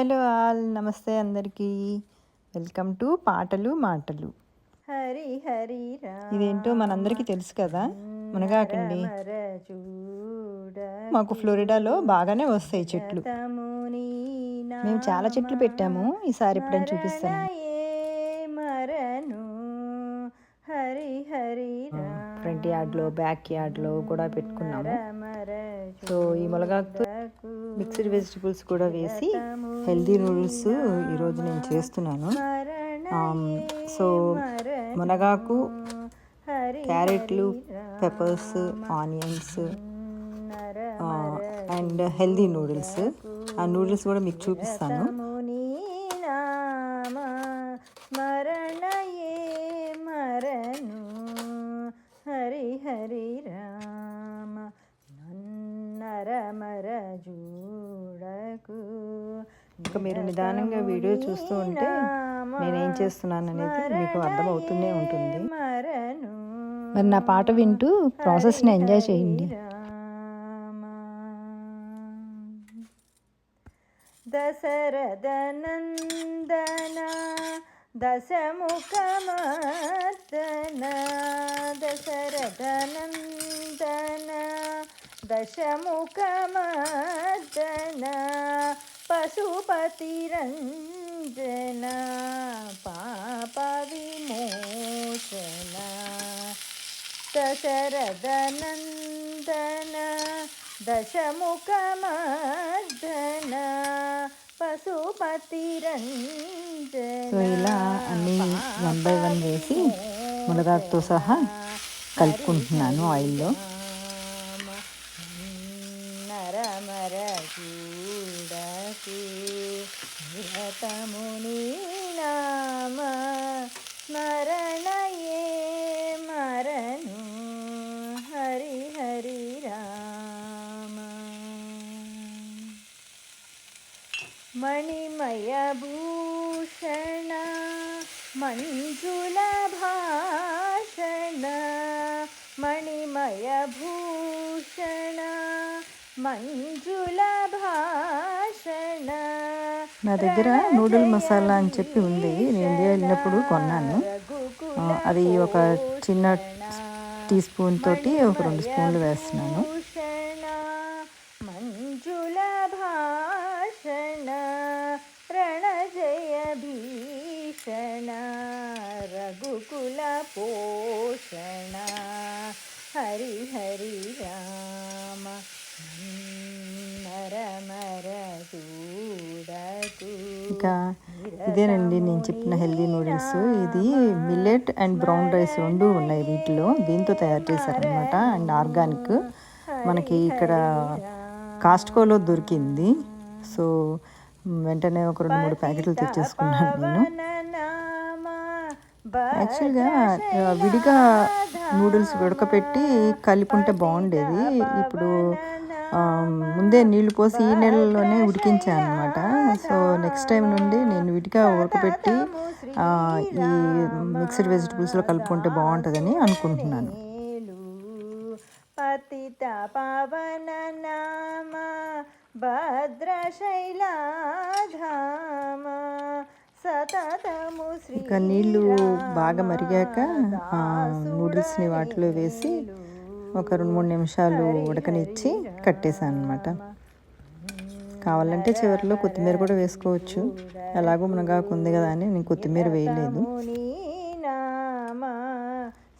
Hello all, నమస్తే అందరికీ. Welcome to పాటలు మాటలు. హరి హరి ఇదేంటో మనందరికీ తెలుసు కదా, మునగాకండి. మాకు ఫ్లోరిడాలో బాగానే వస్తాయి చెట్లు. మేము చాలా చెట్లు పెట్టాము. ఈసారి ఎప్పుడైనా చూపిస్తాను. హరి హరి ఫ్రంట్ యార్డ్లో, బ్యాక్ యార్డ్లో కూడా పెట్టుకున్నాము. సో ఈ మునగాకుతో మిక్స్డ్ వెజిటబుల్స్ కూడా వేసి హెల్దీ నూడిల్స్ ఈరోజు నేను చేస్తున్నాను. సో మునగాకు, క్యారెట్లు, peppers, onions and healthy noodles. ఆ నూడిల్స్ కూడా మీకు చూపిస్తాను. హరి హరి రామ నన్నరమర జూడకు. ఇంకా మీరు నిదానంగా వీడియో చూస్తూ ఉంటే నేనేం చేస్తున్నాను అనేది మీకు అర్థమవుతూనే ఉంటుంది. మరి నా పాట వింటూ ప్రాసెస్ని ఎంజాయ్ చేయండి. దశరథ నందన దశముఖమర్దన, దశరథ నందన దశముఖమర్దన, పశుపతి రంజన పాప విమోచన. దశరథ నందన దశముఖమర్దన, పశుపతి రంజన. సో ఇలా అన్నీ 1 by 1 వేసి మునగాకుతో సహా కలుపుకుంటున్నాను ఆయిల్లో. నరమర చూడకు నిరతముని నామ స్మరణయే మరను. హరి హరి రామ మణిమయ భూషణ మంజుల భాషణ, మణిమయ భూషణ మంజుల భాషణ. నా దగ్గర నూడిల్ మసాలా అని చెప్పి ఉంది. నేను ఇండియా వెళ్ళినప్పుడు కొన్నాను. అది ఒక చిన్న టీ స్పూన్ తోటి ఒక 2 స్పూన్లు వేస్తున్నాను. మంజుల భాషణ రణ జయ భీషణ, రఘుకుల పోషణ. హరి హరి రామ నరమర చూడకు. ఇంకా ఇదేనండి నేను చెప్పిన హెల్దీ నూడిల్స్. ఇది మిల్లెట్ అండ్ బ్రౌన్ రైస్ 2 ఉన్నాయి వీటిలో. దీంతో తయారు చేశారనమాట. And organic. మనకి ఇక్కడ కాస్ట్కోలో దొరికింది. సో వెంటనే ఒక 2-3 ప్యాకెట్లు తెచ్చేసుకున్నాను నేను. యాక్చువల్గా విడిగా నూడిల్స్ ఉడకపెట్టి కలిపుంటే బాగుండేది. ఇప్పుడు ముందే నీళ్లు పోసి ఈ నెలలోనే ఉడికించాను అనమాట. సో నెక్స్ట్ టైం నుండి నేను విడిగా ఉడకపెట్టి ఈ మిక్స్డ్ వెజిటబుల్స్లో కలుపుకుంటే బాగుంటుందని అనుకుంటున్నాను. పతిత పవన నామ భద్రశైలాధామ సతతము శ్రీ. ఇంకా నీళ్ళు బాగా మరిగాక నూడిల్స్ని వాటిలో వేసి ఒక 2-3 నిమిషాలు ఉడకనిచ్చి కట్టేసాను అనమాట. కావాలంటే చివరిలో కొత్తిమీర కూడా వేసుకోవచ్చు. ఎలాగో మునగాకు ఉంది కదా అని నేను కొత్తిమీర వేయలేదు.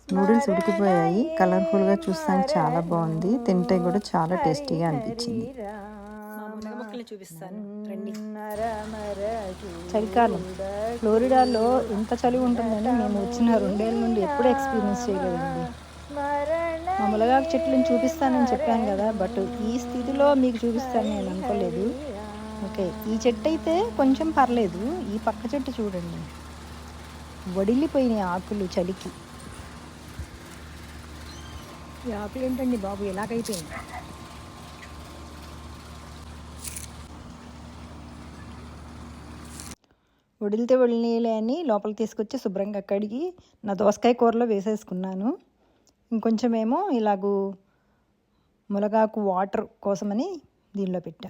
నూడిల్స్ ఉడికిపోయాయి. కలర్ఫుల్గా చూస్తానికి చాలా బాగుంది. తింటే కూడా చాలా టేస్టీగా అనిపించింది. చూపిస్తాను రండి. చలికాలం ఫ్లోరిడాలో ఎంత చలి ఉంటుందని మేము వచ్చిన 2 ఏళ్ళ నుండి ఎప్పుడూ ఎక్స్పీరియన్స్ చేయలేదండి. మా మునగాకు చెట్లను చూపిస్తానని చెప్పాను కదా, బట్ ఈ స్థితిలో మీకు చూపిస్తాను నేను అనుకోలేదు. ఓకే, ఈ చెట్టు అయితే కొంచెం పర్లేదు. ఈ పక్క చెట్టు చూడండి, వడిలిపోయినాయి ఆకులు చలికి. ఈ ఆకులు ఏంటండి బాబు ఎలాగైపోయింది. వడిలితే వడిలినీలే అని లోపలికి తీసుకొచ్చి శుభ్రంగా కడిగి నా దోసకాయ కూరలో వేసేసుకున్నాను. ఇంకొంచెం ఏమో ఇలాగూ మునగాకు వాటర్ కోసమని దీనిలో పెట్టా.